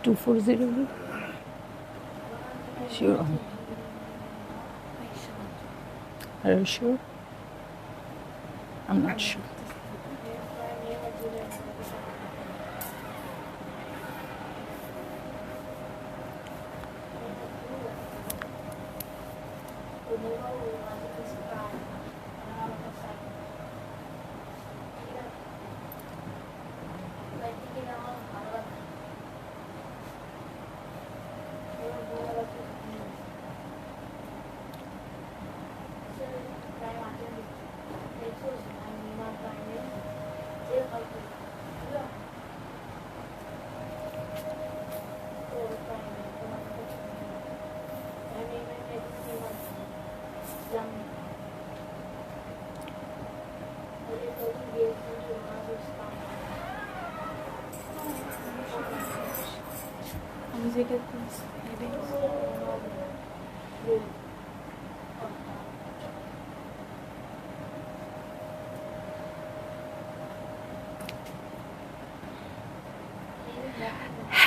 240. Sure. Are you sure? I'm not sure.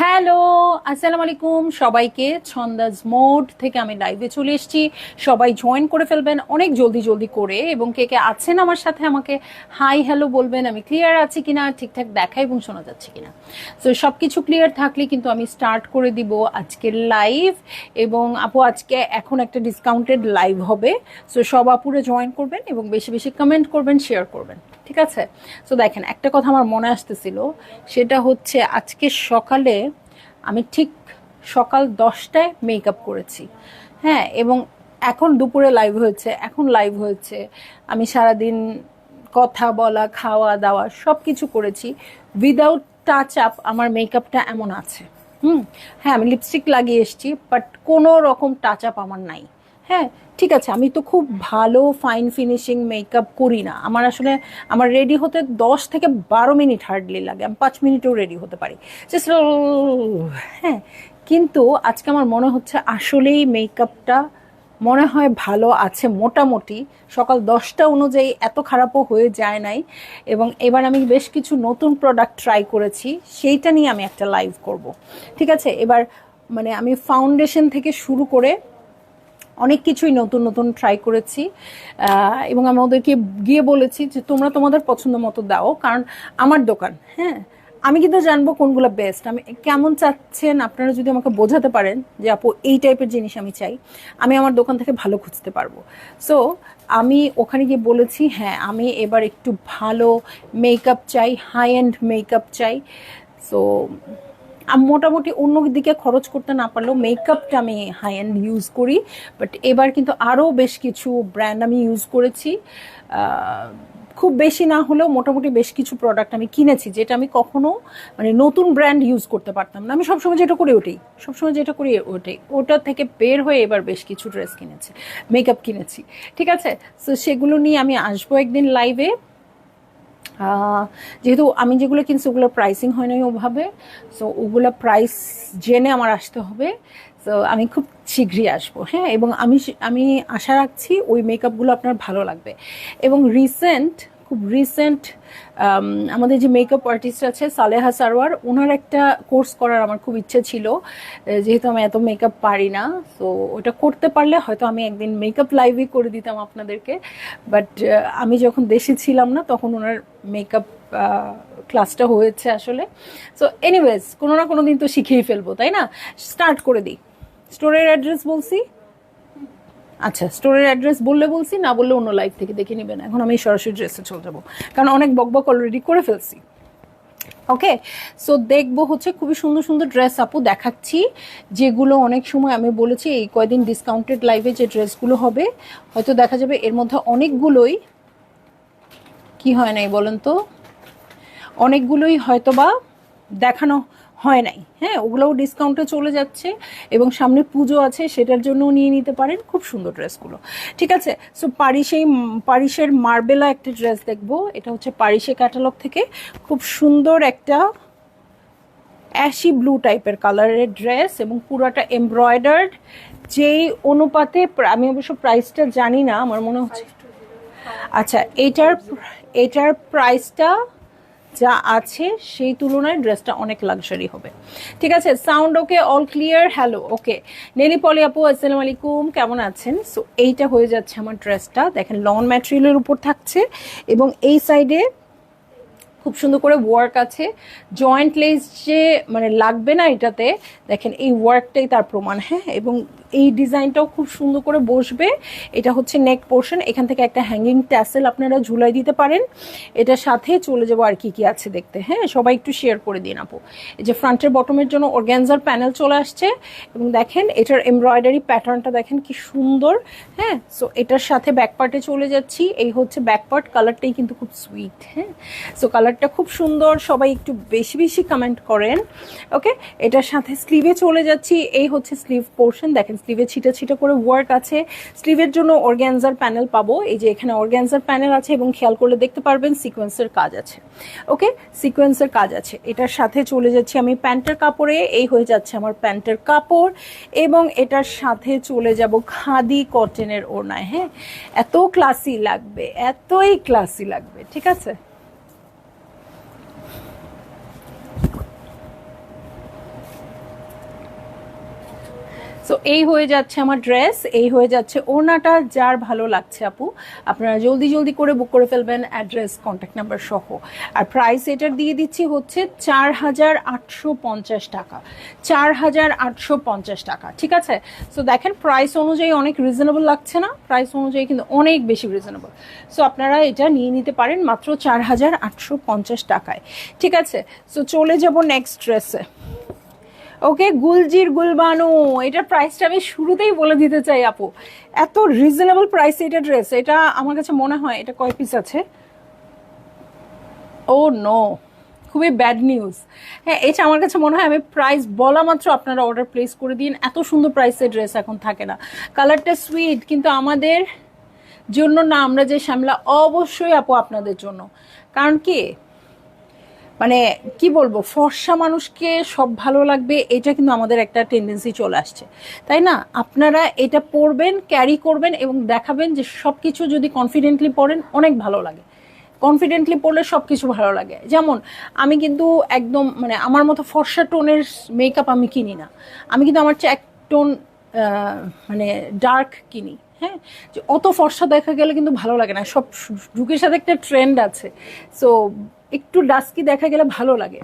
Hello, আসসালামু আলাইকুম সবাইকে। ছন্দাজ মোড থেকে আমি লাইভে চলে এসেছি। সবাই জয়েন করে ফেলবেন অনেক জলদি জলদি করে, এবং কে কে আছেন আমার সাথে আমাকে হাই হ্যালো বলবেন। আমি ক্লিয়ার আছি কিনা, ঠিকঠাক দেখা এবং শোনা যাচ্ছে কিনা। তো সব কিছু ক্লিয়ার থাকলে কিন্তু আমি স্টার্ট করে দিব আজকের লাইভ। এবং আপু আজকে এখন একটা ডিসকাউন্টেড লাইভ হবে, সো সব আপুরে জয়েন করবেন এবং বেশি বেশি কমেন্ট করবেন, শেয়ার করবেন, ঠিক আছে? সো দেখেন, একটা কথা আমার মনে আসতেছিল, সেটা হচ্ছে আজকে সকালে আমি ঠিক সকাল 10টায় মেকআপ করেছি, হ্যাঁ, এবং এখন দুপুরে লাইভ হয়েছে, এখন লাইভ হয়েছে। আমি সারাদিন কথা বলা, খাওয়া দাওয়া সব কিছু করেছি উইদাউট টাচ আপ। আমার মেকআপটা এমন আছে, হ্যাঁ, আমি লিপস্টিক লাগিয়ে এসেছি, বাট কোনো রকম টাচ আপ আমার নাই। হ্যাঁ, ঠিক আছে, আমি তো খুব ভালো ফাইন ফিনিশিং মেকআপ করি না। আমার আসলে আমার রেডি হতে 10 থেকে 12 মিনিট হার্ডলি লাগে, আমি 5 মিনিটেও রেডি হতে পারি জাস্ট। হ্যাঁ, কিন্তু আজকে আমার মনে হচ্ছে আসলেই মেকআপটা মনে হয় ভালো আছে মোটামুটি। সকাল 10টা অনুযায়ী এত খারাপও হয়ে যায় নাই। এবং এবার আমি বেশ কিছু নতুন প্রোডাক্ট ট্রাই করেছি, সেইটা নিয়ে আমি একটা লাইভ করব, ঠিক আছে? এবার মানে আমি ফাউন্ডেশন থেকে শুরু করে অনেক কিছুই নতুন নতুন ট্রাই করেছি, এবং আমি ওদেরকে গিয়ে বলেছি যে তোমরা তোমাদের পছন্দ মতো দাও, কারণ আমার দোকান, হ্যাঁ, আমি কিন্তু জানবো কোনগুলো বেস্ট। আমি কেমন চাচ্ছেন আপনারা যদি আমাকে বোঝাতে পারেন যে আপু এই টাইপের জিনিস আমি চাই, আমি আমার দোকান থেকে ভালো খুঁজতে পারবো। সো আমি ওখানে গিয়ে বলেছি হ্যাঁ, আমি এবার একটু ভালো মেকআপ চাই, হাই এন্ড মেকআপ চাই। সো আমি মোটামুটি অন্য দিকে খরচ করতে না পারলেও মেকআপটা আমি হাই এন্ড ইউজ করি, বাট এবার কিন্তু আরও বেশ কিছু ব্র্যান্ড আমি ইউজ করেছি। খুব বেশি না হলেও মোটামুটি বেশ কিছু প্রোডাক্ট আমি কিনেছি, যেটা আমি কখনো মানে নতুন ব্র্যান্ড ইউজ করতে পারতাম না। আমি সবসময় যেটা করি ওটাই, সবসময় যেটা করি ওটাই, ওটা থেকে বের হয়ে এবার বেশ কিছু ড্রেস কিনেছি, মেকআপ কিনেছি, ঠিক আছে? সো সেগুলো নিয়ে আমি আসবো একদিন লাইভে। যেহেতু আমি যেগুলো কিনছি ওগুলোর প্রাইসিং হয় নাই ওভাবে, সো ওগুলো প্রাইস জেনে আমার আসতে হবে। সো আমি খুব শীঘ্রই আসবো, হ্যাঁ, এবং আমি আশা রাখছি ওই মেকআপগুলো আপনার ভালো লাগবে। এবং খুব রিসেন্ট আমাদের যে মেকআপ আর্টিস্ট আছে সালেহা সারোয়ার, ওনার একটা কোর্স করার আমার খুব ইচ্ছে ছিল, যেহেতু আমি এত মেকআপ পারি না। সো ওটা করতে পারলে হয়তো আমি একদিন মেকআপ লাইভই করে দিতাম আপনাদেরকে, বাট আমি যখন দেশে ছিলাম না তখন ওনার মেকআপ ক্লাসটা হয়েছে আসলে। সো এনিওয়েজ, কোনো না কোনো দিন তো শিখেই ফেলবো, তাই না? স্টার্ট করে দিই। স্টোরের অ্যাড্রেস বলছি, আচ্ছা, স্টোরের অ্যাড্রেস বলছি, না বললে অন্য লাইভ থেকে দেখে নেবেন। এখন আমি সরাসরি ড্রেসে চলে যাবো, কারণ অনেক বকবক অলরেডি করে ফেলছি। ওকে, সো দেখবো হচ্ছে খুবই সুন্দর সুন্দর ড্রেস আপু দেখাচ্ছি, যেগুলো অনেক সময় আমি বলেছি এই কয়দিন ডিসকাউন্টেড লাইভে যে ড্রেসগুলো হবে, হয়তো দেখা যাবে এর মধ্যে অনেকগুলোই কি হয় নাই বলেন তো, অনেকগুলোই হয়তো বা দেখানো হয় নাই, হ্যাঁ, ওগুলোও ডিসকাউন্টে চলে যাচ্ছে। এবং সামনে পুজো আছে, সেটার জন্যও নিয়ে নিতে পারেন, খুব সুন্দর ড্রেসগুলো, ঠিক আছে? সো পারিসের মার্বেলা একটা ড্রেস দেখবো, এটা হচ্ছে পারিসে ক্যাটালগ থেকে, খুব সুন্দর একটা অ্যাশি ব্লু টাইপের কালারের ড্রেস, এবং পুরোটা এমব্রয়ডার্ড। যেই অনুপাতে, আমি অবশ্য প্রাইসটা জানি না, আমার মনে হচ্ছে, আচ্ছা, এটার প্রাইসটা যা আছে সেই তুলনায় ড্রেসটা অনেক লাক্সারি হবে। ঠিক আছে, sound okay, all clear? Hello, okay. নেলি পলি আপু আসসালামু আলাইকুম, কেমন আছেন? সো এইটা হয়ে যাচ্ছে আমার ড্রেসটা, দেখেন লন ম্যাটেরিয়ালের উপর থাকছে এবং এই সাইডে খুব সুন্দর করে ওয়ার্ক আছে। জয়েন্ট লেস যে মানে লাগবে না এটাতে, দেখেন এই ওয়ার্কটাই তার প্রমাণ। হ্যাঁ, এবং এই ডিজাইনটাও খুব সুন্দর করে বসবে। এটা হচ্ছে নেক পোর্শন, এখান থেকে একটা হ্যাঙ্গিং ট্যাসেল আপনারা ঝুলাই দিতে পারেন। এটার সাথে চলে যাবো আর কি কি আছে দেখতে। হ্যাঁ, সবাই একটু শেয়ার করে দিন আপু। এই যে ফ্রন্টের বটমের জন্য অর্গ্যানজার প্যানেল চলে আসছে এবং দেখেন এটার এমব্রয়ডারি প্যাটার্নটা দেখেন কি সুন্দর। হ্যাঁ, সো এটার সাথে ব্যাক পার্টে চলে যাচ্ছি, এই হচ্ছে ব্যাক পার্ট। কালারটাই কিন্তু খুব সুইট। হ্যাঁ, সো কালারটা খুব সুন্দর, সবাই একটু বেশি বেশি কমেন্ট করেন। ওকে, এটার সাথে স্লিভে চলে যাচ্ছি, এই হচ্ছে স্লিভ পোর্শন। দেখেন স্লিভে ছিটা ছিটা করে ওয়ার্ক আছে। স্লিভের জন্য অর্গ্যানজার প্যানেল পাবো, এই যে এখানে অর্গ্যানজার প্যানেল আছে এবং খেয়াল করলে দেখতে পারবেন সিকোয়েন্সের কাজ আছে। ওকে, সিকোয়েন্সের কাজ আছে। এটার সাথে চলে যাচ্ছি আমি প্যান্টের কাপড়ে, এই হয়ে যাচ্ছে আমার প্যান্টের কাপড় এবং এটার সাথে চলে যাব খাদি কটনের ওড়নায়। হ্যাঁ, এত ক্লাসি লাগবে, এতই ক্লাসি লাগবে। ঠিক আছে, সো এই হয়ে যাচ্ছে আমার ড্রেস, এই হয়ে যাচ্ছে ওড়নাটা। যার ভালো লাগছে আপু আপনারা জলদি জলদি করে বুক করে ফেলবেন, অ্যাড্রেস কন্ট্যাক্ট নাম্বার সহ। আর প্রাইস এটার দিয়ে দিচ্ছি হচ্ছে 4,850 টাকা, 4,850 টাকা। ঠিক আছে, সো দেখেন প্রাইস অনুযায়ী অনেক রিজনেবল লাগছে না? প্রাইস অনুযায়ী কিন্তু অনেক বেশি রিজনেবল। সো আপনারা এটা নিয়ে নিতে পারেন মাত্র 4,850 টাকায়। ঠিক আছে, সো চলে যাব নেক্সট ড্রেসে। ওকে, গুলজির গুলবানু, এটার প্রাইসটা আমি শুরুতেই বলে দিতে চাই আপু, এত রিজনেবল প্রাইস এটা ড্রেস। এটা আমার কাছে মনে হয় এটা কয় পিস আছে? ও নো, খুবই ব্যাড নিউজ। হ্যাঁ, এটা আমার কাছে মনে হয় আমি প্রাইস বলা মাত্র আপনারা অর্ডার প্লেস করে দিন, এত সুন্দর প্রাইসের ড্রেস এখন থাকে না। কালারটা সুইট, কিন্তু আমাদের জন্য না, আমরা যে শ্যামলা অবশ্যই আপু আপনাদের জন্য। কারণ কি মানে কি বলবো, ফর্সা মানুষকে সব ভালো লাগবে, এটা কিন্তু আমাদের একটা টেন্ডেন্সি চলে আসছে, তাই না? আপনারা এটা পরবেন, ক্যারি করবেন এবং দেখাবেন যে সব কিছু যদি কনফিডেন্টলি পরেন অনেক ভালো লাগে। কনফিডেন্টলি পরলে সব কিছু ভালো লাগে। যেমন আমি কিন্তু একদম মানে আমার মতো ফর্সা টোনের মেকআপ আমি কিনি না, আমি কিন্তু আমার চেয়ে এক টোন মানে ডার্ক কিনি। হ্যাঁ, যে অত ফর্সা দেখা গেলে কিন্তু ভালো লাগে না, সব যুগের সাথে একটা ট্রেন্ড আছে। সো একটু ডাস্কি দেখা গেলে ভালো লাগে।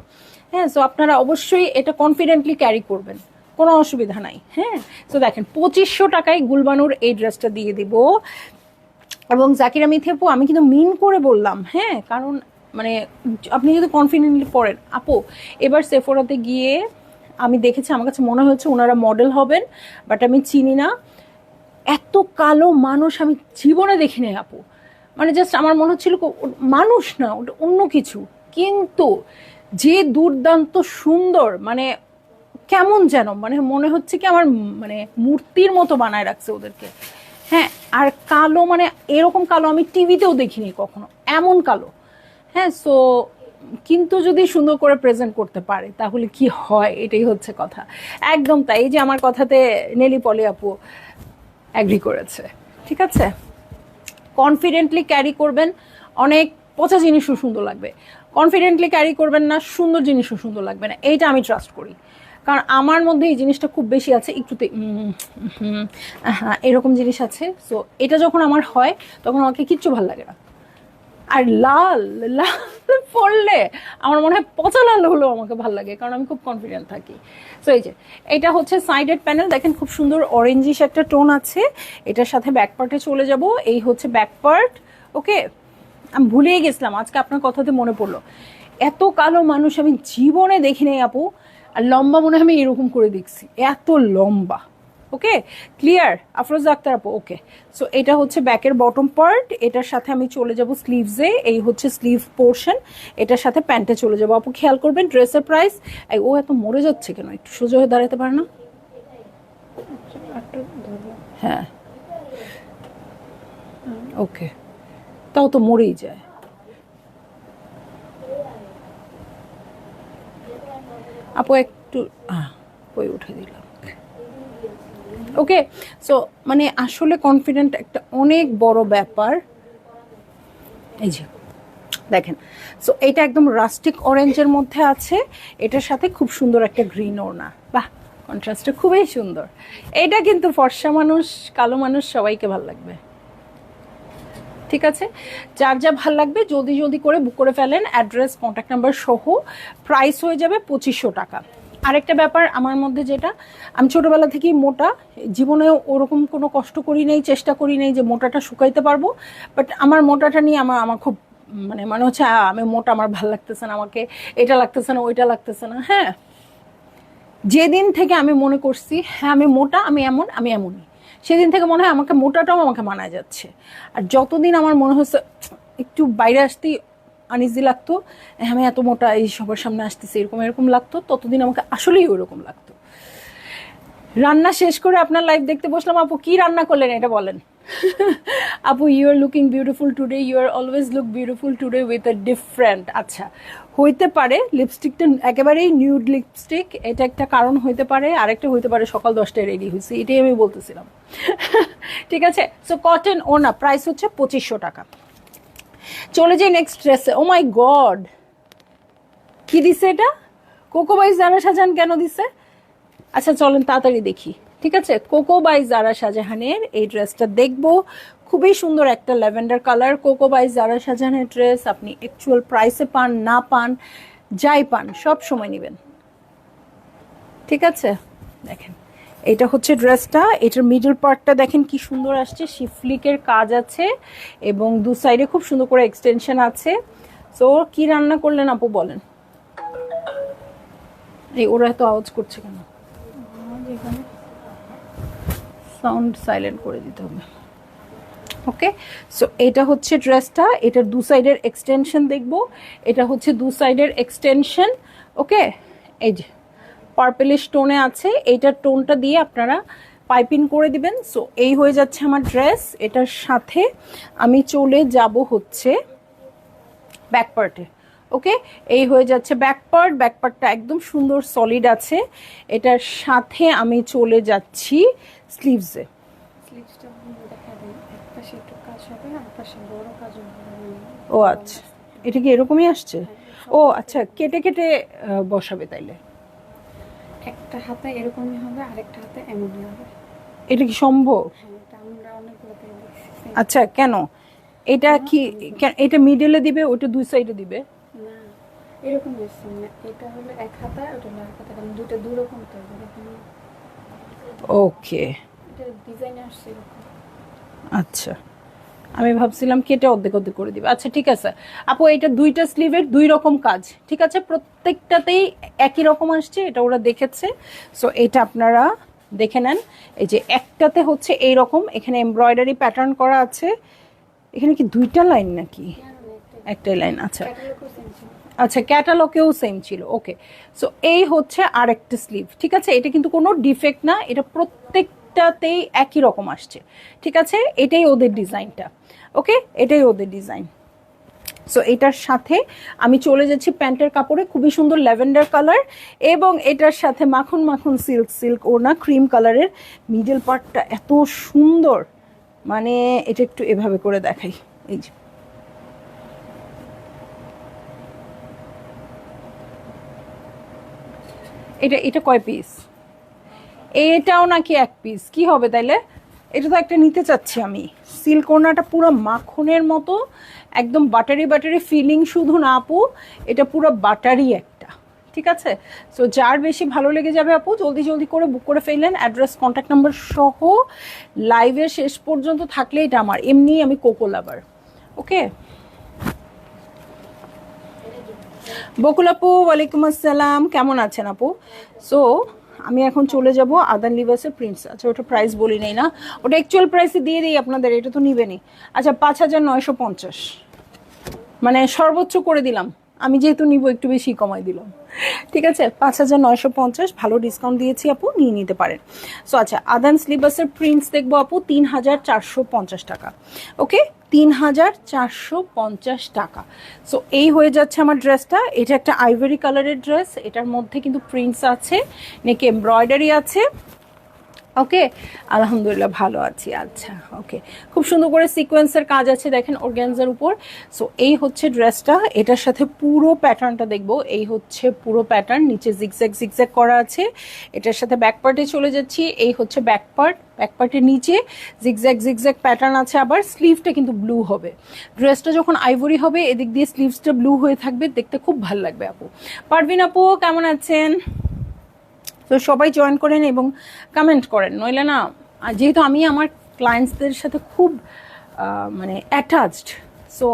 হ্যাঁ, সো আপনারা অবশ্যই এটা কনফিডেন্টলি ক্যারি করবেন, কোনো অসুবিধা নাই। হ্যাঁ, সো দেখেন 2500 টাকায় গুলবানুর এই ড্রেসটা দিয়ে দিব। এবং জাকিরা মিথি আপু আমি কিন্তু মিন করে বললাম, হ্যাঁ, কারণ মানে আপনি যদি কনফিডেন্টলি পড়েন আপু। এবার সেফোরাতে গিয়ে আমি দেখেছি, আমার কাছে মনে হচ্ছে ওনারা মডেল হবেন, বাট আমি চিনি না। এত কালো মানুষ আমি জীবনে দেখি নাই আপু, মানে জাস্ট আমার মনে হচ্ছিল মানুষ না, ওটা অন্য কিছু। কিন্তু যে দুর্দান্ত সুন্দর, মানে কেমন যেন মানে মনে হচ্ছে কি আমার মানে মূর্তির মতো বানায় রাখছে ওদেরকে। হ্যাঁ, আর কালো মানে এরকম কালো আমি টিভিতেও দেখিনি কখনো, এমন কালো। হ্যাঁ, সো কিন্তু যদি সুন্দর করে প্রেজেন্ট করতে পারে তাহলে কি হয়, এটাই হচ্ছে কথা। একদম তাই, এই যে আমার কথাতে নেলি পলি আপু অ্যাগ্রি করেছে। ঠিক আছে, কনফিডেন্টলি ক্যারি করবেন, অনেক পচা জিনিসও সুন্দর লাগবে। কনফিডেন্টলি ক্যারি করবেন না, সুন্দর জিনিসও সুন্দর লাগবে না, এইটা আমি ট্রাস্ট করি। কারণ আমার মধ্যে এই জিনিসটা খুব বেশি আছে, একটুতে হ্যাঁ এরকম জিনিস আছে। সো এটা যখন আমার হয় তখন আমাকে কিচ্ছু ভালো লাগে না। আর লাল লাল পরলে আমার মনে হয় পচা লাল হলেও আমাকে ভালো লাগে, কারণ আমি খুব কনফিডেন্ট থাকি। সো এই যে এটা হচ্ছে সাইডেড প্যানেল, দেখেন খুব সুন্দর অরেঞ্জিশ একটা টোন আছে। এটার সাথে ব্যাক পার্টে চলে যাব, এই হচ্ছে ব্যাক পার্ট। ওকে, আমি ভুলেই গেছিলাম, আজকে আপনার কথাতে মনে পড়লো, এত কালো মানুষ আমি জীবনে দেখি নাই আপু। আর লম্বা মনে হয় আমি এরকম করে দেখছি, এত লম্বা। ওকে, ক্লিয়ার আফরোজা আক্তার আপু? ওকে, সো এটা হচ্ছে ব্যাকের বটম পার্ট, এটার সাথে আমি চলে যাব স্লিভসে, এই হচ্ছে স্লিভ পোর্শন। এটার সাথে প্যান্টে চলে যাব আপু। খেয়াল করবেন ড্রেসের প্রাইস। ও এত মরে যাচ্ছে কেন, একটু সোজা হয়ে দাঁড়াতে পারে না? হ্যাঁ, ওকে, তাও তো মরেই যায়। আপু একটু বই উঠে দিলাম। ওকে, সো মানে আসলে কনফিডেন্ট একটা অনেক বড় ব্যাপার। এই যে দেখেন। সো এটা একদম রাস্টিক অরেঞ্জের মধ্যে আছে, এটার সাথে খুব সুন্দর একটা গ্রিন ওড়না। বাহ, কন্ট্রাস্টটা খুবই সুন্দর। এটা কিন্তু ফর্সা মানুষ, কালো মানুষ সবাইকে ভালো লাগবে। ঠিক আছে, যার যা ভাল লাগবে জলদি জলদি করে বুক করে ফেলেন, অ্যাড্রেস কন্ট্যাক্ট নাম্বার সহ। প্রাইস হয়ে যাবে 2500 টাকা। আরেকটা ব্যাপার আমার মধ্যে যেটা, আমি ছোটোবেলা থেকেই মোটা, জীবনে ওরকম কোনো কষ্ট করি নাই, চেষ্টা করি নাই যে মোটাটা শুকাইতে পারবো। বাট আমার মোটাটা নিয়ে আমার আমার খুব মনে হচ্ছে আমি মোটা, আমার ভাল লাগতেছে না, আমাকে এটা লাগতেছে না, ওইটা লাগতেছে না। হ্যাঁ, যেদিন থেকে আমি মনে করছি হ্যাঁ আমি মোটা, আমি এমনই, সেদিন থেকে মনে হয় আমাকে মোটাটাও আমাকে মানায় যাচ্ছে। আর যতদিন আমার মনে হচ্ছে একটু বাইরে আসতেই আনইজি লাগতো, আমি এত মোটা, এই সবার সামনে আসতেছি, এরকম লাগতো, ততদিন আমাকে আসলেই ওইরকম লাগতো। রান্না শেষ করে আপনার লাইভ দেখতে বসলাম। আপু কি রান্না করলেন এটা বলেন। আপু, you are looking beautiful today, you are always look beautiful today with a different. আচ্ছা, হইতে পারে লিপস্টিকটা একেবারেই নিউড লিপস্টিক, এটা একটা কারণ হইতে পারে। আরেকটা হইতে পারে সকাল 10টায় রেডি হয়েছি, এটাই আমি বলতেছিলাম। ঠিক আছে, সো কটন ওনা, প্রাইস হচ্ছে 2500 টাকা। চলে যাই নেক্সট ড্রেসে। ও মাই গড, কি দিছে এটা? কোকো বাই জারা শাহজাহান কেন দিছে? আচ্ছা চলেন তাড়াতাড়ি দেখি। ঠিক আছে, কোকো বাই জারা শাহজাহানের এই ড্রেসটা দেখবো। খুবই সুন্দর একটা ল্যাভেন্ডার কালার, কোকো বাই জারা শাহজাহানের ড্রেস। আপনি অ্যাকচুয়াল প্রাইসে পান না পান, যাই পান সব সময় নেবেন। ঠিক আছে, দেখেন এটা হচ্ছে ড্রেসটা। এটার মিডল পার্টটা দেখেন কি সুন্দর আসছে, শিফলিকের কাজ আছে এবং দু সাইডে খুব সুন্দর করে এক্সটেনশন আছে। সো কি রান্না করলেন আপু বলেন? এই ওরা এত আওয়াজ করছে কেন? সাউন্ড সাইলেন্ট করে দিতে হবে। ওকে, সো এটা হচ্ছে ড্রেসটা, এটার দু সাইডের এক্সটেনশন দেখবো। এটা হচ্ছে দু সাইডের এক্সটেনশন। ওকে, এই যে পার্পেলিশ টোনে আছে, এইটার টোনটা দিয়ে আপনারা পাইপিং করে দিবেন। সো এই হয়ে যাচ্ছে আমার ড্রেস। এটার সাথে আমি চলে যাব হচ্ছে ব্যাক পার্টে। ওকে, এই হয়ে যাচ্ছে ব্যাক পার্ট। ব্যাক পার্টটা একদম সুন্দর সলিড আছে। এটার সাথে আমি চলে যাচ্ছি স্লিভসে। ও আচ্ছা, এটা কি এরকমই আসছে? ও আচ্ছা, কেটে কেটে বসাবে তাইলে? একটা হাতে এরকমই হবে, আরেকটা হাতে এমনই হবে। এটা কি সম্ভব? আচ্ছা, কেন এটা কি, এটা মিডলে দিবে, ওটা দুই সাইডে দিবে? না, এরকম আসছে না, এটা হলো এক হাতা, ওটা হলো এক হাতা, কারণ দুটো দুই রকম তো। ওকে, এটা ডিজাইন আসছে এরকম। আচ্ছা, আমি ভাবছিলাম কেটে অর্ধেক অর্ধেক করে দিবে। আচ্ছা ঠিক আছে আপু, এটা দুইটা স্লিভের দুই রকম কাজ। ঠিক আছে, প্রত্যেকটাতেই একই রকম আসছে, এটা ওরা দেখেছে। সো এটা আপনারা দেখে নেন। এই যে একটাতে হচ্ছে এই রকম, এখানে এমব্রয়ডারি প্যাটার্ন করা আছে। এখানে কি দুইটা লাইন নাকি? একটাই লাইন। আচ্ছা আচ্ছা, ক্যাটালগেও সেম ছিল। ওকে, সো এই হচ্ছে আরেকটা স্লিভ। ঠিক আছে, এটা কিন্তু কোনো ডিফেক্ট না, এটা প্রত্যেকটাতেই একই রকম আসছে। ঠিক আছে, এটাই ওদের ডিজাইনটা। ওকে, এটাই ওদের ডিজাইন। সো এটার সাথে আমি চলে যাচ্ছি প্যান্টের কাপড়ে, খুবই সুন্দর ল্যাভেন্ডার কালার, এবং এটার সাথে মাখন মাখন সিল্ক সিল্ক ওড়না, ক্রিম কালারের। মিডল পার্টটা এত সুন্দর, মানে এটা একটু এভাবে করে দেখাই। এই যে এটা এটা কয় পিস? এটাও নাকি এক পিস? কি হবে তাইলে? এটা তো একটা নিতে চাচ্ছি আমি। সিল্ক ওড়নাটা পুরো মাখনের মতো, একদম বাটারি বাটারি ফিলিং। শুধু না আপু, এটা পুরো বাটারি একটা। ঠিক আছে, সো যার বেশি ভালো লেগে যাবে আপু জলদি জলদি করে বুক করে ফেললেন, অ্যাড্রেস কন্ট্যাক্ট নাম্বার সহ। লাইভের শেষ পর্যন্ত থাকলে এটা আমার, এমনি আমি কোকো লাভার। ওকে, বকুল আপু ওয়ালাইকুম আসসালাম, কেমন আছেন আপু? সো আমি এখন চলে যাব আদান লিভার্সের প্রিন্স। আচ্ছা, ওটা প্রাইস বলি নাই না, ওটা অ্যাকচুয়াল প্রাইসে দিয়ে দিই আপনাদের, এটা তো নিবেনি। আচ্ছা, 5950, মানে সর্বোচ্চ করে দিলাম, আমি যেহেতু নিব একটু বেশি কমাই দিলাম। ঠিক আছে, 5950, ভালো ডিসকাউন্ট দিয়েছি আপু, নিয়ে নিতে পারেন। সো আচ্ছা, আদান স্লিভার্সের প্রিন্টস দেখবো আপু 3450 টাকা। ওকে, 3450 টাকা। সো এই হয়ে যাচ্ছে আমার ড্রেসটা। এটা একটা আইভরি কালারের ড্রেস, এটার মধ্যে কিন্তু প্রিন্টস আছে, নেকে এমব্রয়ডারি আছে, ওকে, আলহামদুলিল্লাহ ভালো আছি। আচ্ছা ওকে, খুব সুন্দর করে সিকোয়েন্সের কাজ আছে দেখেন অর্গানজার উপর। সো এই হচ্ছে ড্রেসটা, এটার সাথে পুরো প্যাটার্নটা দেখবো। এই হচ্ছে পুরো প্যাটার্ন, নিচে জিগজ্যাগ জিগজ্যাগ করা আছে। এটার সাথে ব্যাক পার্টে চলে যাচ্ছি, এই হচ্ছে ব্যাক পার্ট। ব্যাক পার্টের নিচে জিগজ্যাগ জিগজ্যাগ প্যাটার্ন আছে, আবার স্লিভটা কিন্তু ব্লু হবে। ড্রেসটা যখন আইভরি হবে এদিক দিয়ে স্লিভসটা ব্লু হয়ে থাকবে, দেখতে খুব ভালো লাগবে আপু। পারভিন আপু কেমন আছেন? তো সবাই জয়েন করেন এবং কমেন্ট করেন, নইলে না যেহেতু আমি আমার ক্লায়েন্টসদের সাথে খুব মানে অ্যাটাচড, সো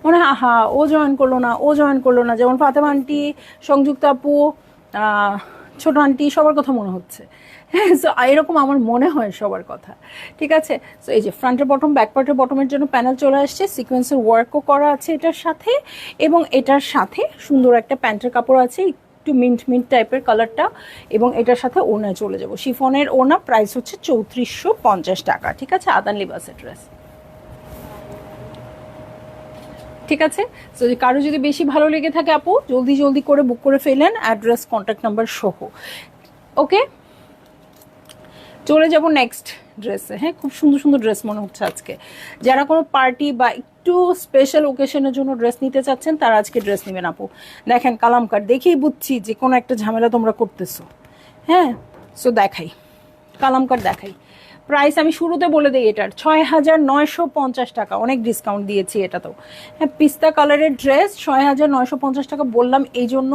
মনে হয় আহা ও জয়েন করলো না, ও জয়েন করলো না। যেমন ফাতেমা আন্টি, সংযুক্তা আপু, ছোট আন্টি, সবার কথা মনে হচ্ছে। হ্যাঁ, সো এরকম আমার মনে হয় সবার কথা। ঠিক আছে, সো এই যে ফ্রন্টের বটম, ব্যাক পার্টের বটমের জন্য প্যানেল চলে আসছে, সিকোয়েন্সের ওয়ার্কও করা আছে এটার সাথে, এবং এটার সাথে সুন্দর একটা প্যান্টের কাপড় আছে, একটু মিন্ট মিন্ট টাইপের কালারটা, এবং এটার সাথে ওড়নায় চলে যাব। শিফনের ওড়না, প্রাইস হচ্ছে 3450 টাকা। ঠিক আছে, আদান লিবাসের ড্রেস। ঠিক আছে, তো কারো যদি বেশি ভালো লেগে থাকে আপু জলদি জলদি করে বুক করে ফেলেন, অ্যাড্রেস কন্ট্যাক্ট নাম্বার সহ। ওকে, চলে যাব নেক্সট ড্রেসে। হ্যাঁ, খুব সুন্দর সুন্দর ড্রেস মনে হচ্ছে আজকে। যারা কোনো পার্টি বা একটু স্পেশাল ওকেশনের জন্য ড্রেস নিতে চাচ্ছেন তারা আজকে ড্রেস নেবেন আপু। দেখেন কালামকার, দেখেই বুঝছি যে কোনো একটা ঝামেলা তোমরা করতেছো। হ্যাঁ, সো দেখাই, কালামকার দেখাই। প্রাইস আমি শুরুতে বলে দিই, এটার 6950 টাকা, অনেক ডিসকাউন্ট দিয়েছি এটাতেও। হ্যাঁ, পিস্তা কালারের ড্রেস 6950 টাকা বললাম এই জন্য,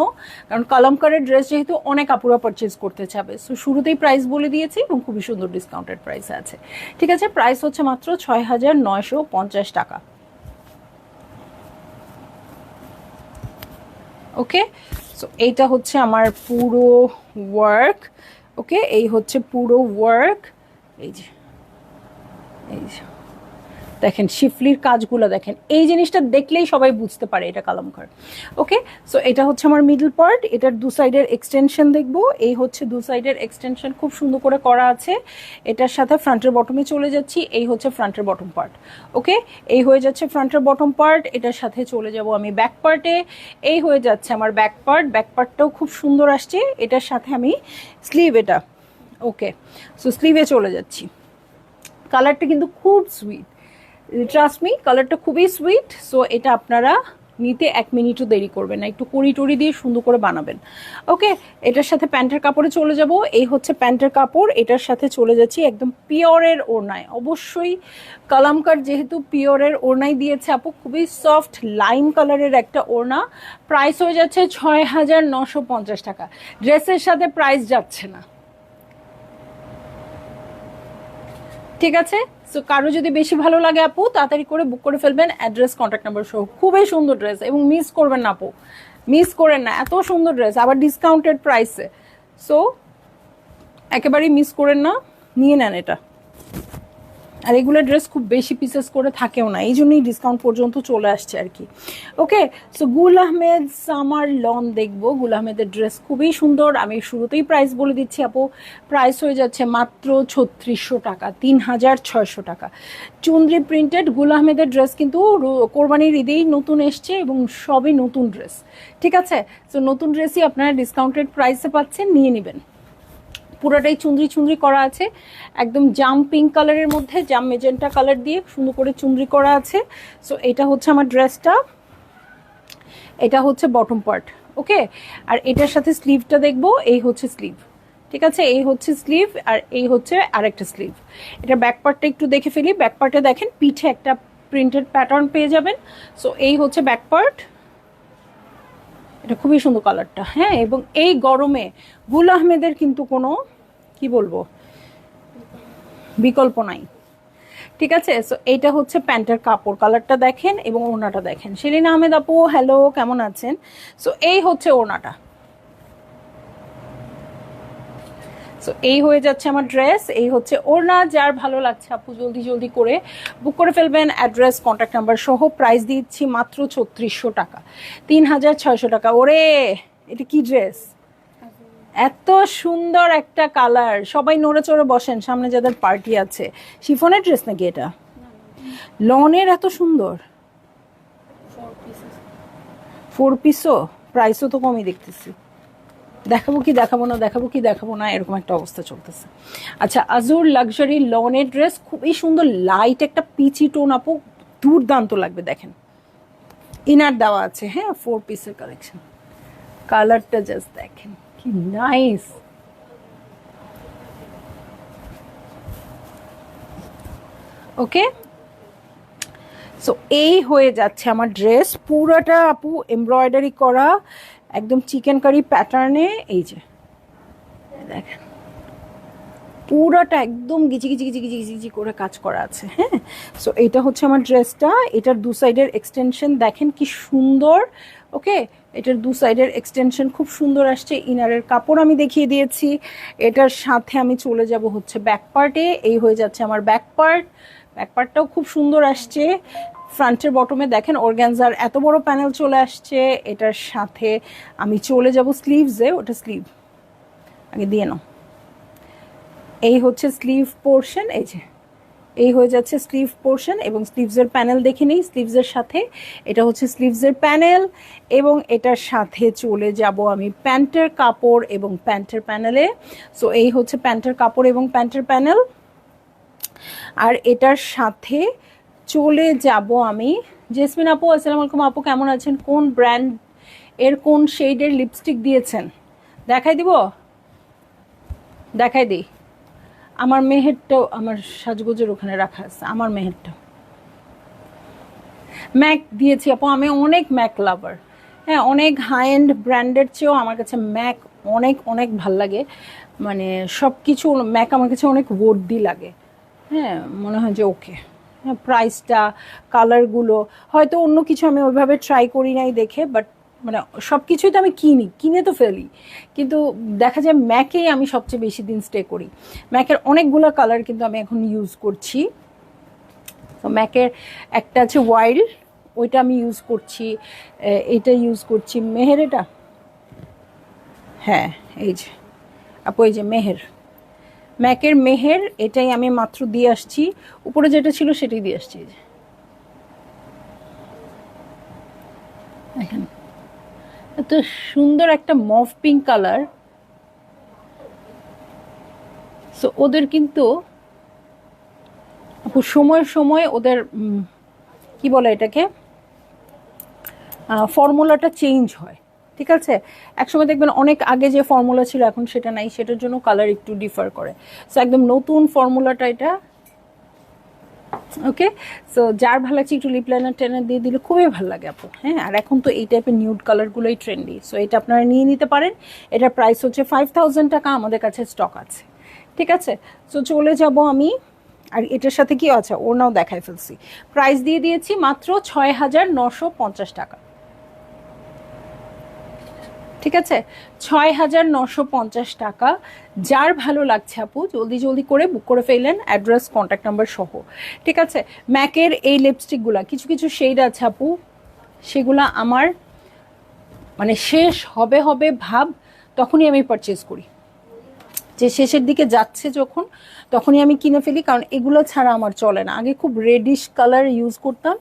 কারণ কালামকারের ড্রেস যেহেতু অনেক আপুরা পারচেজ করতে চাবে, সো শুরুতেই প্রাইস বলে দিয়েছি এবং খুবই সুন্দর ডিসকাউন্টেড প্রাইস আছে। ঠিক আছে, প্রাইস হচ্ছে মাত্র 6950 টাকা। ওকে, সো এইটা হচ্ছে আমার পুরো ওয়ার্ক। ওকে, এই হচ্ছে পুরো ওয়ার্ক। এই যে দেখেন শিফলির কাজগুলো দেখেন, এই জিনিসটা দেখলেই সবাই বুঝতে পারে এটা কালামকার। ওকে, সো এটা হচ্ছে আমার মিডল পার্ট, এটার দু সাইডের এক্সটেনশন দেখবো। এই হচ্ছে দু সাইডের এক্সটেনশন, খুব সুন্দর করে করা আছে। এটার সাথে ফ্রন্টের বটমে চলে যাচ্ছি, এই হচ্ছে ফ্রন্টের বটম পার্ট। ওকে, এই হয়ে যাচ্ছে ফ্রন্টের বটম পার্ট। এটার সাথে চলে যাব আমি ব্যাক পার্টে, এই হয়ে যাচ্ছে আমার ব্যাক পার্ট। ব্যাক পার্টটাও খুব সুন্দর আসছে। এটার সাথে আমি স্লিভ, এটা ওকে, সো স্লিভে চলে যাচ্ছি। কালারটা কিন্তু খুব সুইট, ট্রাস্ট মি, কালারটা খুবই সুইট। সো এটা আপনারা নিতে 1 মিনিটও দেরি করবেন না, একটু কড়ি টড়ি দিয়ে সুন্দর করে বানাবেন। ওকে, এটার সাথে প্যান্টের কাপড়ে চলে যাব, এই হচ্ছে প্যান্টের কাপড়। এটার সাথে চলে যাচ্ছি একদম পিওরের ওড়নায়। অবশ্যই কালামকার যেহেতু পিওরের ওড়নাই দিয়েছে আপু, খুবই সফট লাইম কালারের একটা ওড়না। প্রাইস হয়ে যাচ্ছে 6950 টাকা। ড্রেসের সাথে প্রাইস যাচ্ছে না। ঠিক আছে, সো কারো যদি বেশি ভালো লাগে আপু তাড়াতাড়ি করে বুক করে ফেলবেন, অ্যাড্রেস কন্ট্যাক্ট নাম্বার সহ। খুবই সুন্দর ড্রেস এবং মিস করবেন না আপু, মিস করেন না, এত সুন্দর ড্রেস আবার ডিসকাউন্টেড প্রাইসে। সো একেবারেই মিস করেন না, নিয়ে নেন এটা। আর এগুলো ড্রেস খুব বেশি পিসেস করে থাকেও না, এই জন্যই ডিসকাউন্ট পর্যন্ত চলে আসছে আর কি। ওকে, সো গুল আহমেদ সামার লন দেখবো। গুল আহমেদের ড্রেস খুবই সুন্দর, আমি শুরুতেই প্রাইস বলে দিচ্ছি আপু, প্রাইস হয়ে যাচ্ছে মাত্র 3600 টাকা, 3600 টাকা। চুনরি প্রিন্টেড গুল আহমেদের ড্রেস কিন্তু কোরবানির ঈদেই নতুন এসছে এবং সবই নতুন ড্রেস। ঠিক আছে, সো নতুন ড্রেসই আপনারা ডিসকাউন্টেড প্রাইসে পাচ্ছেন, নিয়ে নেবেন। পুরোটাই চুনরি চুনরি করা আছে, একদম জাম পিঙ্ক কালারের মধ্যে জাম মেজেন্টা কালার দিয়ে সুন্দর করে চুনরি করা আছে। সো এটা হচ্ছে আমার ড্রেসটা, এটা হচ্ছে বটম পার্ট। ওকে, আর এটার সাথে স্লিভটা দেখবো, এই হচ্ছে স্লিভ। ঠিক আছে, এই হচ্ছে স্লিভ আর এই হচ্ছে আরেকটা স্লিভ। এটা ব্যাক পার্টটা একটু দেখে ফেলি। ব্যাক পার্টে দেখেন পিঠে একটা প্রিন্টেড প্যাটার্ন পেয়ে যাবেন। সো এই হচ্ছে ব্যাক পার্ট, এটা খুবই সুন্দর কালারটা। হ্যাঁ, এবং এই গরমে গুল আহমেদের কিন্তু কোনো কি বলবো বিকল্প নাই। ঠিক আছে, সো এইটা হচ্ছে প্যান্টের কাপড়, কালারটা দেখেন এবং ওড়নাটা দেখেন। শিরিন আহমেদ আপু হ্যালো, কেমন আছেন? সো এই হচ্ছে ওড়নাটা। সো এই হয়ে যাচ্ছে আমার ড্রেস, এই হচ্ছে ওড়না। যার ভালো লাগছে আপু জলদি জলদি করে বুক করে ফেলবেন, অ্যাড্রেস কন্ট্যাক্ট নাম্বার সহ। প্রাইস দিচ্ছি মাত্র 3600 টাকা, 3600 টাকা। ওরে এটা কি ড্রেস, এত সুন্দর একটা কালার, সবাই নড়ে চড়ে বসেন সামনে যাদের পার্টি আছে। শিফনের ড্রেস নাকি এটা? লনের এত সুন্দর 4 পিসও, প্রাইসও তো কমই দেখতেছি। দেখাবো কি দেখাবো না, দেখাবো কি দেখাবো না, এরকম একটা অবস্থা চলতেছে। আচ্ছা, আজুর লাক্সারি লনের ড্রেস, খুবই সুন্দর লাইট একটা পিচি টোন আপু, দুর্দান্ত লাগবে। দেখেন ইনার দেওয়া আছে, হ্যাঁ 4 পিসের কালেকশন। কালারটা জাস্ট দেখেন কি নাইস। ওকে, সো এই হয়ে যাচ্ছে আমার ড্রেস পুরাটা আপু, এমব্রয়ডারি করা, একদম চিকেন কারি প্যাটার্নে। এই যে দেখেন পুরাটা একদম গিজি গিজি গিজি গিজি গিজি গিজি করে কাজ করা আছে, হ্যাঁ। সো এইটা হচ্ছে আমার ড্রেসটা, এটার দু সাইডের এক্সটেনশন দেখেন কি সুন্দর। ওকে, এটার দু সাইডের এক্সটেনশন খুব সুন্দর আসছে। ইনারের কাপড় আমি দেখিয়ে দিয়েছি। এটার সাথে আমি চলে যাব হচ্ছে ব্যাক পার্টে। এই হয়ে যাচ্ছে আমার ব্যাক পার্ট, ব্যাক পার্টটাও খুব সুন্দর আসছে। ফ্রন্টের বটমে দেখেন অর্গানজার এত বড় প্যানেল চলে আসছে। এটার সাথে আমি চলে যাব স্লিভসে, ওটা স্লিভ আগে দিয়ে নাও। এই হচ্ছে স্লিভ পোর্শন, এই যে এই হয়ে যাচ্ছে স্লিভ পোর্শন, এবং স্লিভসের প্যানেল দেখে নিই। স্লিভসের সাথে এটা হচ্ছে স্লিভসের প্যানেল, এবং এটার সাথে চলে যাব আমি প্যান্টের কাপড় এবং প্যান্টের প্যানেলে। সো এই হচ্ছে প্যান্টের কাপড় এবং প্যান্টের প্যানেল। আর এটার সাথে চলে যাব আমি, জেসমিন আপু আসসালামু আলাইকুম আপু, কেমন আছেন? কোন ব্র্যান্ড এর কোন শেডের লিপস্টিক দিয়েছেন? দেখাই দিব, দেখাই দিই। আমার মেহেরটাও আমার সাজগোজের ওখানে রাখা আছে, আমার মেহেরটা ম্যাক দিয়েছি আপু। আমি অনেক ম্যাক লাভার, হ্যাঁ, অনেক হাই এন্ড ব্র্যান্ডের চেয়েও আমার কাছে ম্যাক অনেক অনেক ভাল লাগে। মানে সব কিছু ম্যাক আমার কাছে অনেক ওর্দি লাগে, হ্যাঁ, মনে হয় যে ওকে। হ্যাঁ, প্রাইসটা, কালারগুলো, হয়তো অন্য কিছু আমি ওইভাবে ট্রাই করি নাই দেখে, বাট মানে সব কিছুই তো আমি কিনে তো ফেলি, কিন্তু দেখা যায় ম্যাকেই আমি সবচেয়ে বেশি দিন স্টে করি। ম্যাকের অনেকগুলো কালার কিন্তু আমি এখন ইউজ করছি। তো ম্যাকের একটা আছে ওয়াইল্ড, ওইটা আমি ইউজ করছি। এইটা ইউজ করছি মেহের, এটা হ্যাঁ এই যে আপু, এই যে মেহের, ম্যাকের মেহের, এটাই আমি মাত্র দিয়ে আসছি। উপরে যেটা ছিল সেটাই দিয়ে আসছি। দেখেন এত সুন্দর একটা মভ পিঙ্ক কালার। সো ওদের কিন্তু আপু সময় সময় ওদের কি বলে এটাকে, ফর্মুলাটা চেঞ্জ হয়, ঠিক আছে। একসময় দেখবেন অনেক আগে যে ফর্মুলা ছিল এখন সেটা নাই, সেটার জন্য কালার একটু ডিফার করে। সো একদম নতুন ফর্মুলাটা এটা। ওকে, সো যার ভালো লাগছে একটু লিপ লাইনার টেনার দিয়ে দিলে খুবই ভালো লাগে আপু, হ্যাঁ। আর এখন তো এই টাইপের নিউড কালারগুলোই ট্রেন্ডি, সো এটা আপনারা নিয়ে নিতে পারেন। এটার প্রাইস হচ্ছে 5000 টাকা, আমাদের কাছে স্টক আছে, ঠিক আছে। সো চলে যাব আমি, আর এটার সাথে কি আছে ওনাও দেখাই ফেলছি। প্রাইস দিয়ে দিয়েছি মাত্র 6950 টাকা, ঠিক আছে, 6950 টাকা। যার ভালো লাগছে আপু জলদি জলদি করে বুক করে ফেলেন, অ্যাড্রেস কন্ট্যাক্ট নাম্বার সহ, ঠিক আছে। ম্যাকের এই লিপস্টিকগুলা কিছু কিছু শেড আছে আপু, সেগুলা আমার মানে শেষ হবে হবে ভাব, তখনই আমি পারচেজ করি, যে শেষের দিকে যাচ্ছে যখন, তখনই আমি কিনে ফেলি, কারণ এগুলো ছাড়া আমার চলে না। আগে খুব রেডিশ কালার ইউজ করতাম,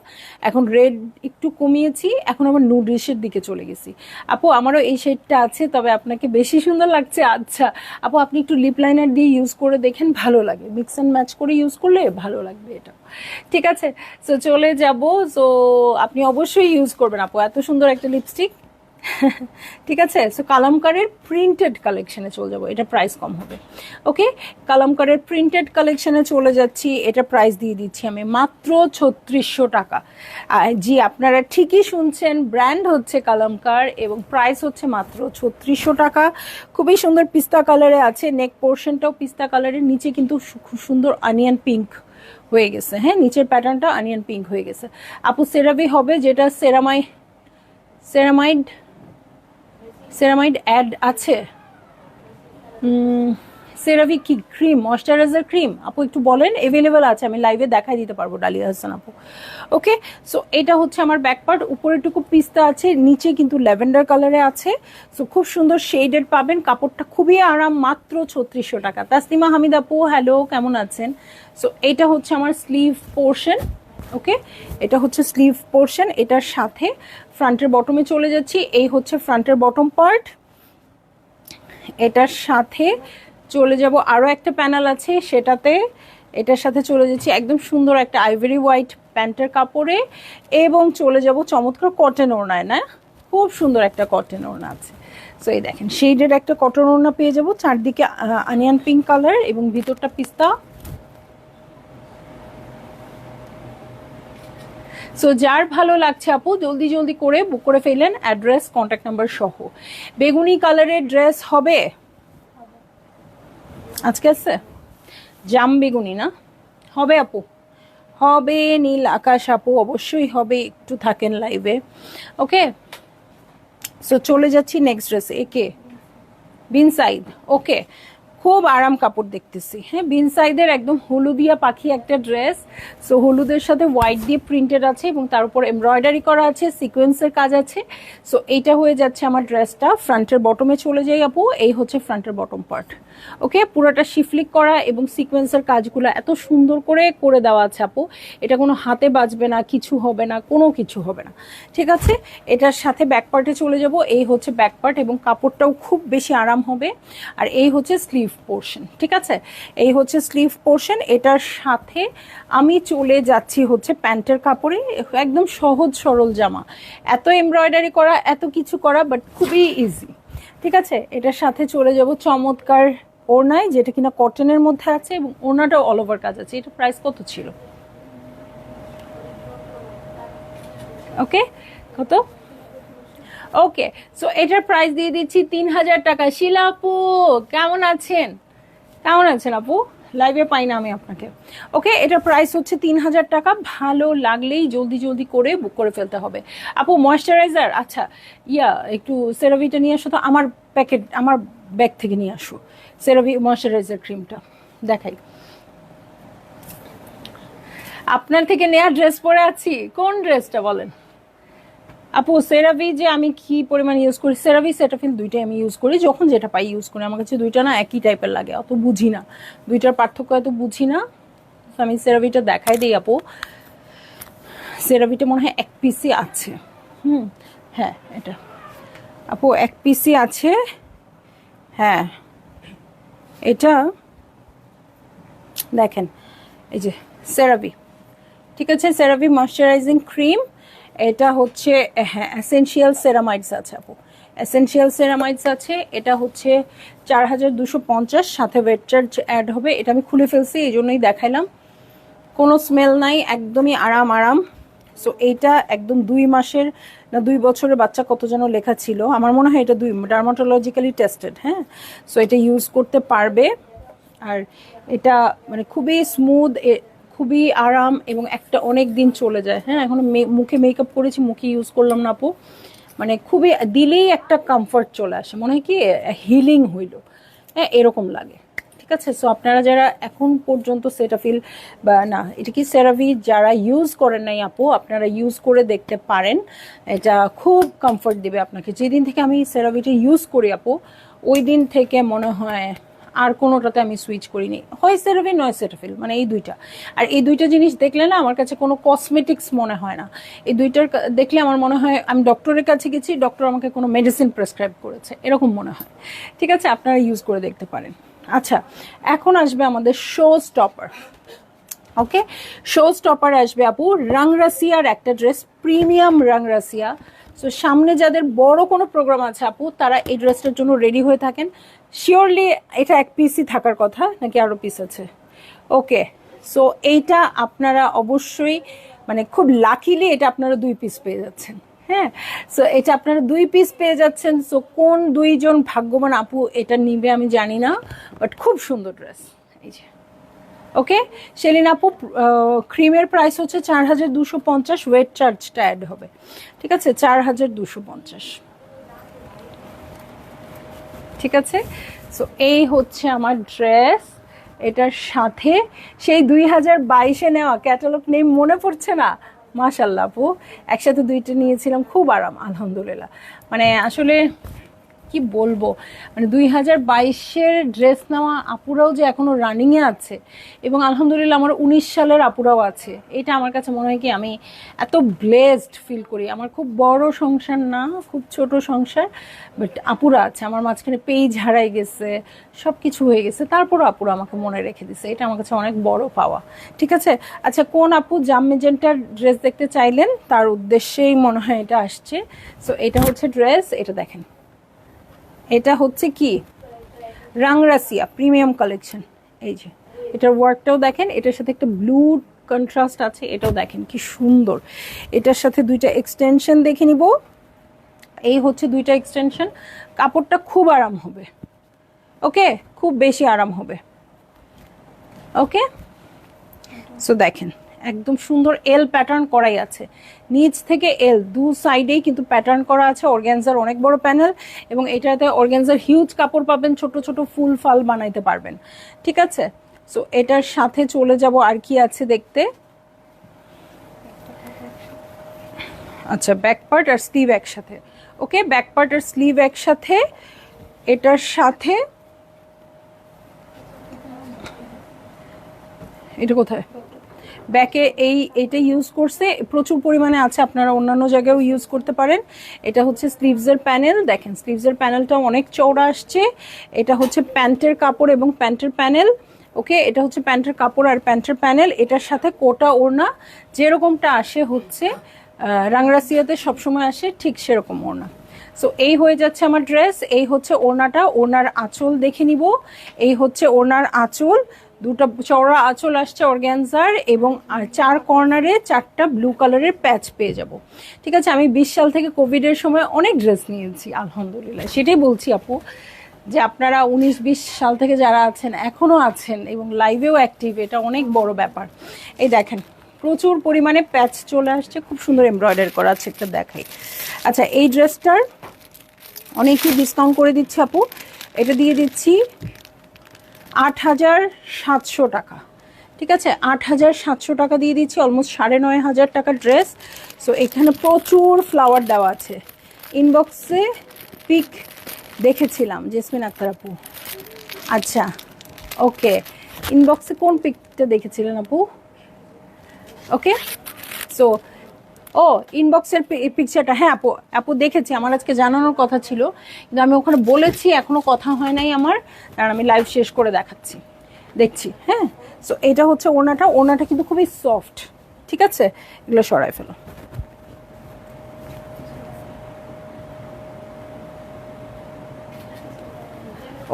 এখন রেড একটু কমিয়েছি, এখন আবার নুডিশের দিকে চলে গেছি। আপু আমারও এই শেডটা আছে, তবে আপনাকে বেশি সুন্দর লাগছে। আচ্ছা আপু, আপনি একটু লিপ লাইনার দিয়ে ইউজ করে দেখেন, ভালো লাগে, মিক্স অ্যান্ড ম্যাচ করে ইউজ করলে ভালো লাগবে এটা, ঠিক আছে। সো চলে যাব, সো আপনি অবশ্যই ইউজ করবেন আপু, এত সুন্দর একটা লিপস্টিক, ঠিক আছে। সো কালামকারের প্রিন্টেড কালেকশনে চলে যাবো, এটা প্রাইস কম হবে। ওকে, কালামকারের প্রিন্টেড কালেকশনে চলে যাচ্ছি, এটা প্রাইস দিয়ে দিচ্ছি আমি মাত্র 3600 টাকা। জি আপনারা ঠিকই শুনছেন, ব্র্যান্ড হচ্ছে কালামকার এবং প্রাইস হচ্ছে মাত্র 3600 টাকা। খুবই সুন্দর পিস্তা কালারে আছে, নেক পোর্শনটাও পিস্তা কালারের, নিচে কিন্তু খুব সুন্দর অনিয়ন পিঙ্ক হয়ে গেছে, হ্যাঁ, নিচের প্যাটার্নটা অনিয়ন পিঙ্ক হয়ে গেছে। আপু সেরাভি হবে, যেটা সেরামাইড অ্যাড আছে। সেরাভি কি ক্রিম, ময়শ্চারাইজার ক্রিম আপু একটু বলেন, এভেলেবেল আছে, আমি লাইভে দেখাই দিতে পারবো ডালিয়া হাসান আপু। ওকে, সো এটা হচ্ছে আমার ব্যাক পার্ট, উপরেটুকু পিস্তা আছে, নিচে কিন্তু ল্যাভেন্ডার কালারে আছে। সো খুব সুন্দর শেডেড পাবেন, কাপড়টা খুবই আরাম, মাত্র 3600 টাকা। তাসলিমা হামিদ আপু হ্যালো, কেমন আছেন? সো এটা হচ্ছে আমার স্লিভ পোর্শন, ওকে, এটা হচ্ছে স্লিভ পোর্শন, এটার সাথে ফ্রন্টের বটমে চলে যাচ্ছি। এই হচ্ছে ফ্রন্টের বটম পার্ট, এটার সাথে চলে যাব আরও একটা প্যানেল আছে সেটাতে, এটার সাথে চলে যাচ্ছি একদম সুন্দর একটা আইভরি হোয়াইট প্যান্টের কাপড়ে, এবং চলে যাব চমৎকার কটন ওড়নায়। না, খুব সুন্দর একটা কটন ওড়না আছে। সো এই দেখেন শেডের একটা কটন ওড়না পেয়ে যাব, চারদিকে অনিয়ন পিঙ্ক কালার এবং ভিতরটা পিস্তা। সো যার ভালো লাগছে আপু জলদি জলদি করে বুক করে ফেলেন, অ্যাড্রেস কন্ট্যাক্ট নাম্বার সহ। বেগুনি কালারের ড্রেস হবে আজকে, আছে জাম বেগুনি না, হবে আপু, হবে নীল আকাশ আপু, অবশ্যই হবে, একটু থাকেন লাইভে। ওকে, সো চলে যাচ্ছি নেক্সট ড্রেস। একে বিন সাইদ, ওকে, খুব আরাম কাপড় দেখতেছি। হ্যাঁ, বিন সাইদের একদম হলুদিয়া পাখি একটা ড্রেস। সো হলুদের সাথে হোয়াইট দিয়ে প্রিন্টেড আছে এবং তার উপর এমব্রয়ডারি করা আছে, সিকোয়েন্সের কাজ আছে। সো এইটা হয়ে যাচ্ছে আমার ড্রেসটা। ফ্রন্টের বটমে চলে যাই আপু, এই হচ্ছে ফ্রন্টের বটম পার্ট। ওকে, পুরোটা শিফলিক করা এবং সিকোয়েন্সের কাজগুলো এত সুন্দর করে করে দেওয়া আছে আপু, এটা কোনো হাতে বাজবে না, কিছু হবে না, কোনো কিছু হবে না। ঠিক আছে, এটার সাথে ব্যাক পার্টে চলে যাব, এই হচ্ছে ব্যাক পার্ট এবং কাপড়টাও খুব বেশি আরাম হবে। আর এই হচ্ছে স্লিভ পোর্শন। ঠিক আছে, এই হচ্ছে স্লিভ পোর্শন। এটার সাথে আমি চলে যাচ্ছি হচ্ছে প্যান্টের কাপড়ে, একদম সহজ সরল জামা, এত এমব্রয়ডারি করা, এত কিছু করা, বাট খুবই ইজি। ঠিক আছে, এটার সাথে চলে যাব চমৎকার ওড়নায়, যেটা কিনা কটনের মধ্যে আছে এবং ওড়নাটাও অল ওভার কাজ আছে। এটা প্রাইস কত ছিল? ওকে, কত? ওকে, সো এটার প্রাইস দিয়ে দিচ্ছি 3000 টাকা। শিলা আপু কেমন আছেন? কেমন আছেন আপু? লাইভে পাই না আমি আপনাকে। ওকে, এটার প্রাইস হচ্ছে 3000 টাকা। ভালো লাগলেই জলদি জলদি করে বুক করে ফেলতে হবে আপু। ময়শ্চারাইজার, আচ্ছা একটু সেরাভিটা নিয়ে আসো তো, আমার প্যাকেট, আমার ব্যাগ থেকে নিয়ে আসো সেরাভি ময়শ্চারাইজার ক্রিমটা দেখাই। আপনার থেকে নেওয়া ড্রেস পরে আছি, কোন ড্রেসটা বলেন আপু? সেরাভি যে আমি কি পরিমাণ ইউজ করি, সেরাভি সেটাফিল দুইটাই আমি ইউজ করি, যখন যেটা পাই ইউজ করি। আমার কাছে দুইটা না একই টাইপের লাগে, অত বুঝি না, দুইটার পার্থক্য এত বুঝি না। আমি সেরাভিটা দেখাই দিই আপু। সেরাভিটা মনে হয় এক পিসি আছে। হ্যাঁ, এটা আপু এক পিসি আছে। হ্যাঁ, এটা দেখেন, এই যে সেরাভি। ঠিক আছে, সেরাভি ময়শ্চারাইজিং ক্রিম। এটা হচ্ছে হ্যাঁ এসেনশিয়াল সেরামাইডস আছে আপু, এসেনশিয়াল সেরামাইডস আছে। এটা হচ্ছে 4250, সাথে ওয়েট চার্জ অ্যাড হবে। এটা আমি খুলে ফেলছি, এই জন্যই দেখাইলাম। কোনো স্মেল নাই, একদমই আরাম আরাম। সো এইটা একদম 2 মাসের না 2 বছরের বাচ্চা কত যেন লেখা ছিল, আমার মনে হয় এটা 2 ডার্মাটোলজিক্যালি টেস্টেড। হ্যাঁ, সো এটা ইউজ করতে পারবে। আর এটা মানে খুবই স্মুথ, খুবই আরাম এবং একটা অনেক দিন চলে যায়। হ্যাঁ, এখন মুখে মেকআপ করেছি, মুখে ইউজ করলাম না আপু, মানে খুবই দিলেই একটা কমফর্ট চলে আসে, মনে হয় কি হিলিং হইল, হ্যাঁ এরকম লাগে। ঠিক আছে, সো আপনারা যারা এখন পর্যন্ত সেটাফিল বা না এটা কি সেরাভি যারা ইউজ করেন নাই আপু, আপনারা ইউজ করে দেখতে পারেন, এটা খুব কমফর্ট দিবে আপনাকে। যেদিন থেকে আমি সেরাভিটা ইউজ করি আপু, ওই দিন থেকে মনে হয় আর কোনোটাতে আমি সুইচ করিনি, হয় সেরাভি নয় সেটাফিল, মানে এই দুইটা। আর এই দুইটা জিনিস দেখলে না আমার কাছে কোনো কসমেটিক্স মনে হয় না, এই দুইটার দেখলে আমার মনে হয় আমি ডক্টরের কাছে গেছি, ডক্টর আমাকে কোনো মেডিসিন প্রেসক্রাইব করেছে, এরকম মনে হয়। ঠিক আছে, আপনারা ইউজ করে দেখতে পারেন। আচ্ছা, এখন আসবে আমাদের শো স্টপার। ওকে, শো স্টপার আসবে আপু রাংরাসিয়ার একটা ড্রেস, প্রিমিয়াম রাংরাসিয়া। সো সামনে যাদের বড় কোনো প্রোগ্রাম আছে আপু, তারা এই ড্রেসটার জন্য রেডি হয়ে থাকেন। শিওরলি এটা এক পিসই থাকার কথা, নাকি আরও পিস আছে? ওকে, সো এইটা আপনারা অবশ্যই মানে খুব লাকিলি এটা আপনারা 2 পিস পেয়ে যাচ্ছেন। হ্যাঁ, সো এটা আপনারা 2 পিস পেয়ে যাচ্ছেন। সো কোন 2 জন ভাগ্যবান আপু এটা নিবে আমি জানি না, বাট খুব সুন্দর ড্রেস। এই যে ওকে, সেলিন আপু ক্রিমের প্রাইস হচ্ছে 4250, ওয়েট চার্জটা অ্যাড হবে। ঠিক আছে, 4250। ঠিক আছে, সো এই হচ্ছে আমার ড্রেস। এটার সাথে সেই 2022-এ নেওয়া ক্যাটালগ নেই, মনে পড়ছে না? মাশাল্লাহ আপু, একসাথে দুইটা নিয়েছিলাম, খুব আরাম আলহামদুলিল্লাহ। মানে আসলে কি বলবো, মানে 2022-এর ড্রেস নেওয়া আপুরাও যে এখনো রানিংয়ে আছে, এবং আলহামদুলিল্লাহ আমার 19 সালের আপুরাও আছে। এটা আমার কাছে মনে হয় কি আমি এত ব্লেসড ফিল করি। আমার খুব বড় সংসার না, খুব ছোট সংসার, বাট আপুরা আছে। আমার মাঝখানে পেজ হারাই গেছে, সব কিছু হয়ে গেছে, তারপরও আপুরা আমাকে মনে রেখে দিছে। এটা আমার কাছে অনেক বড় পাওয়া। ঠিক আছে, আচ্ছা কোন আপু জাম মেজেন্টার ড্রেস দেখতে চাইলেন তার উদ্দেশ্যেই মনে হয় এটা আসছে। সো এটা হচ্ছে ড্রেস, এটা দেখেন, এটা হচ্ছে কি রাংরাসিয়া প্রিমিয়াম কালেকশন। এই যে এটার ওয়ার্কটাও দেখেন, এটার সাথে একটা ব্লু কন্ট্রাস্ট আছে, এটাও দেখেন কি সুন্দর। এটার সাথে দুইটা এক্সটেনশন দেখে নিব, এই হচ্ছে দুইটা এক্সটেনশন। কাপড়টা খুব আরাম হবে, ওকে, খুব বেশি আরাম হবে। ওকে, সো দেখেন একদম সুন্দর এল প্যাটার্ন করাই আছে, নিচ থেকে এল দু সাইডেই কিন্তু প্যাটার্ন করা আছে। অর্গ্যানজার অনেক বড় প্যানেল, এবং এটাতে অর্গ্যানজার হিউজ কাপড় পাবেন, ছোট ছোট ফুল ফাল বানাইতে পারবেন। ঠিক আছে, সো এটার সাথে চলে যাব আর কি আছে দেখতে। আচ্ছা, ব্যাক পার্ট আর স্লিভ একসাথে। ওকে, ব্যাক পার্ট আর স্লিভ একসাথে। এটার সাথে এটা কোথায় ব্যাকে এইটা ইউজ করছে, প্রচুর পরিমাণে আছে, আপনারা অন্যান্য জায়গায়ও ইউজ করতে পারেন। এটা হচ্ছে স্লিভসের প্যানেল, দেখেন স্লিভসের প্যানেলটা অনেক চওড়া আসছে। এটা হচ্ছে প্যান্টের কাপড় এবং প্যান্টের প্যানেল। ওকে, এটা হচ্ছে প্যান্টের কাপড় আর প্যান্টের প্যানেল। এটার সাথে কোটা ওড়না, যেরকমটা আসে হচ্ছে রাংরাসিয়াতে সবসময় আসে ঠিক সেরকম ওড়না। সো এই হয়ে যাচ্ছে আমার ড্রেস। এই হচ্ছে ওড়নাটা, ওড়নার আঁচল দেখে নিব। এই হচ্ছে ওড়নার আঁচল, দুটো চওড়া আঁচল আসছে অর্গ্যানজার, এবং চার কর্নারে চারটা ব্লু কালারের প্যাচ পেয়ে যাব। ঠিক আছে, আমি 20 সাল থেকে কোভিডের সময় অনেক ড্রেস নিয়েছি আলহামদুলিল্লাহ। সেটাই বলছি আপু, যে আপনারা 19-20 সাল থেকে যারা আছেন এখনও আছেন এবং লাইভেও অ্যাক্টিভ, এটা অনেক বড় ব্যাপার। এই দেখেন প্রচুর পরিমাণে প্যাচ চলে আসছে, খুব সুন্দর এমব্রয়ডারি করা আছে, একটা দেখাই। আচ্ছা, এই ড্রেসটার অনেকই ডিসকাউন্ট করে দিচ্ছি আপু, এটা দিয়ে দিচ্ছি 8,700 টাকা। ঠিক আছে, 8,700 টাকা দিয়ে দিচ্ছি, অলমোস্ট 9,500 টাকার ড্রেস। সো এখানে প্রচুর ফ্লাওয়ার দেওয়া আছে। ইনবক্সে পিক দেখেছিলাম জেসমিন আক্তার আপু। আচ্ছা, ওকে, ইনবক্সে কোন পিকটা দেখেছিলেন আপু? ওকে, সো ও ইনবক্সের পিকচারটা, হ্যাঁ আপু, আপু দেখেছি, আমার আজকে জানানোর কথা ছিল, কিন্তু আমি ওখানে বলেছি এখনো কথা হয় নাই আমার, কারণ আমি লাইভ শেষ করে দেখাচ্ছি, দেখছি। হ্যাঁ, সো এটা হচ্ছে ওড়নাটা, ওড়নাটা কিন্তু খুবই সফট। ঠিক আছে, এগুলো সরাই ফেলো।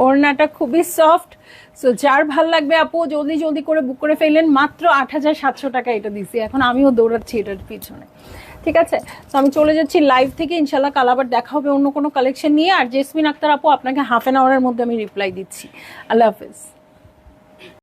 ওড়নাটা খুবই সফট। সো যার ভাল লাগবে আপু জলদি জলদি করে বুক করে ফেললেন। মাত্র 8,700 টাকা এটা দিছি, এখন আমিও দৌড়াচ্ছি এটার পিছনে। ঠিক আছে, তো আমি চলে যাচ্ছি লাইভ থেকে, ইনশাল্লাহ কাল আবার দেখা হবে অন্য কোনো কালেকশন নিয়ে। আর জেসমিন আক্তার আপু, আপনাকে হাফ অ্যান আওয়ারের মধ্যে আমি রিপ্লাই দিচ্ছি। আল্লাহ হাফেজ।